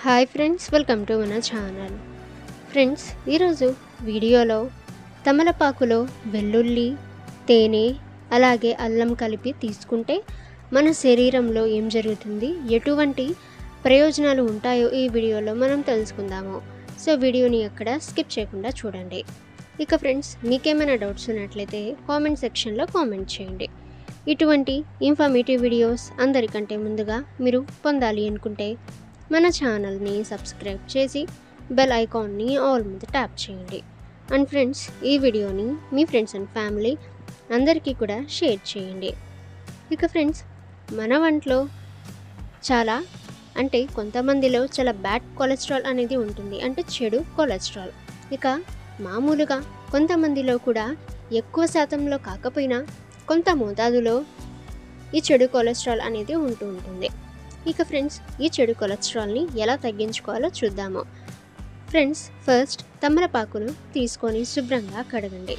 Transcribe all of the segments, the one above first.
Hi friends, welcome to మన channel. Friends, ఈరోజు వీడియోలో తమలపాకులో వెల్లుల్లి, తేనె అలాగే అల్లం కలిపి తీసుకుంటే మన శరీరంలో ఏం జరుగుతుంది, ఎటువంటి ప్రయోజనాలు ఉంటాయో ఈ వీడియోలో మనం తెలుసుకుందాము. సో వీడియోని ఎక్కడ స్కిప్ చేయకుండా చూడండి. ఇక ఫ్రెండ్స్, మీకేమైనా డౌట్స్ ఉన్నట్లయితే కామెంట్ సెక్షన్లో కామెంట్ చేయండి. ఇటువంటి ఇన్ఫర్మేటివ్ వీడియోస్ అందరికంటే ముందుగా మీరు పొందాలి అనుకుంటే మన ఛానల్ని సబ్స్క్రైబ్ చేసి బెల్ ఐకాన్ని ఆల్ మీద ట్యాప్ చేయండి. అండ్ ఫ్రెండ్స్, ఈ వీడియోని మీ ఫ్రెండ్స్ అండ్ ఫ్యామిలీ అందరికీ కూడా షేర్ చేయండి. ఇక ఫ్రెండ్స్, మన వంటలో కొంతమందిలో చాలా బ్యాడ్ కొలెస్ట్రాల్ అనేది ఉంటుంది, అంటే చెడు కొలెస్ట్రాల్. ఇక మామూలుగా కొంతమందిలో కూడా ఎక్కువ శాతంలో కాకపోయినా కొంత మోతాదులో ఈ చెడు కొలెస్ట్రాల్ అనేది ఉంటుంది. ఇక ఫ్రెండ్స్, ఈ చెడు కొలెస్ట్రాల్ని ఎలా తగ్గించుకోవాలో చూద్దాము. ఫ్రెండ్స్, ఫస్ట్ తమలపాకును తీసుకొని శుభ్రంగా కడగండి.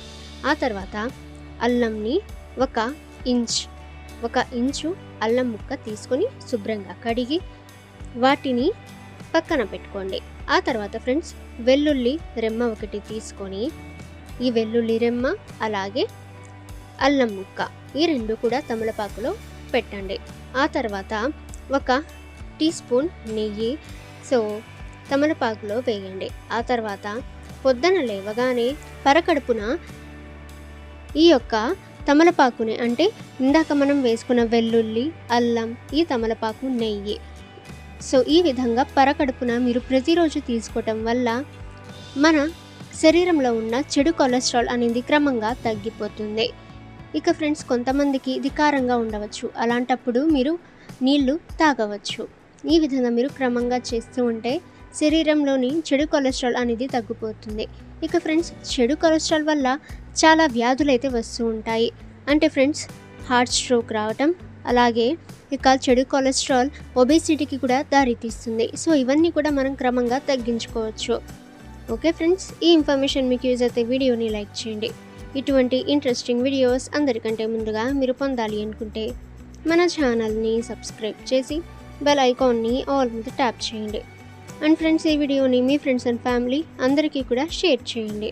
ఆ తర్వాత అల్లంని ఒక ఇంచు అల్లం ముక్క తీసుకొని శుభ్రంగా కడిగి వాటిని పక్కన పెట్టుకోండి. ఆ తర్వాత ఫ్రెండ్స్, వెల్లుల్లి రెమ్మ ఒకటి తీసుకొని ఈ వెల్లుల్లి రెమ్మ అలాగే అల్లం ముక్క ఈ రెండు కూడా తమలపాకులో పెట్టండి. ఆ తర్వాత ఒక టీ స్పూన్ నెయ్యి తమలపాకులో వేయండి. ఆ తర్వాత పొద్దున లేవగానే పరకడుపున ఈ యొక్క తమలపాకుని, అంటే ఇందాక మనం వేసుకున్న వెల్లుల్లి, అల్లం, ఈ తమలపాకు, నెయ్యి ఈ విధంగా పరకడుపున మీరు ప్రతిరోజు తీసుకోవటం వల్ల మన శరీరంలో ఉన్న చెడు కొలెస్ట్రాల్ అనేది క్రమంగా తగ్గిపోతుంది. ఇక ఫ్రెండ్స్, కొంతమందికి ఇది కారంగా ఉండవచ్చు, అలాంటప్పుడు మీరు నీళ్లు తాగవచ్చు. ఈ విధంగా మీరు క్రమంగా చేస్తూ ఉంటే శరీరంలోని చెడు కొలెస్ట్రాల్ అనేది తగ్గిపోతుంది. ఇక ఫ్రెండ్స్, చెడు కొలెస్ట్రాల్ వల్ల చాలా వ్యాధులు అయితే వస్తూ ఉంటాయి. అంటే ఫ్రెండ్స్, హార్ట్ స్ట్రోక్ రావటం, అలాగే ఇక చెడు కొలెస్ట్రాల్ ఒబేసిటీకి కూడా దారితీస్తుంది. ఇవన్నీ కూడా మనం క్రమంగా తగ్గించుకోవచ్చు. ఓకే ఫ్రెండ్స్, ఈ ఇన్ఫర్మేషన్ మీకు యూజ్ అయితే వీడియోని లైక్ చేయండి. ఇటువంటి ఇంట్రెస్టింగ్ వీడియోస్ అందరికంటే ముందుగా మీరు పొందాలి అనుకుంటే మన ఛానల్ని సబ్స్క్రైబ్ చేసి బెల్ ఐకాన్ని ఆల్ మీద ట్యాప్ చేయండి. అండ్ ఫ్రెండ్స్, ఈ వీడియోని మీ ఫ్రెండ్స్ అండ్ ఫ్యామిలీ అందరికీ కూడా షేర్ చేయండి.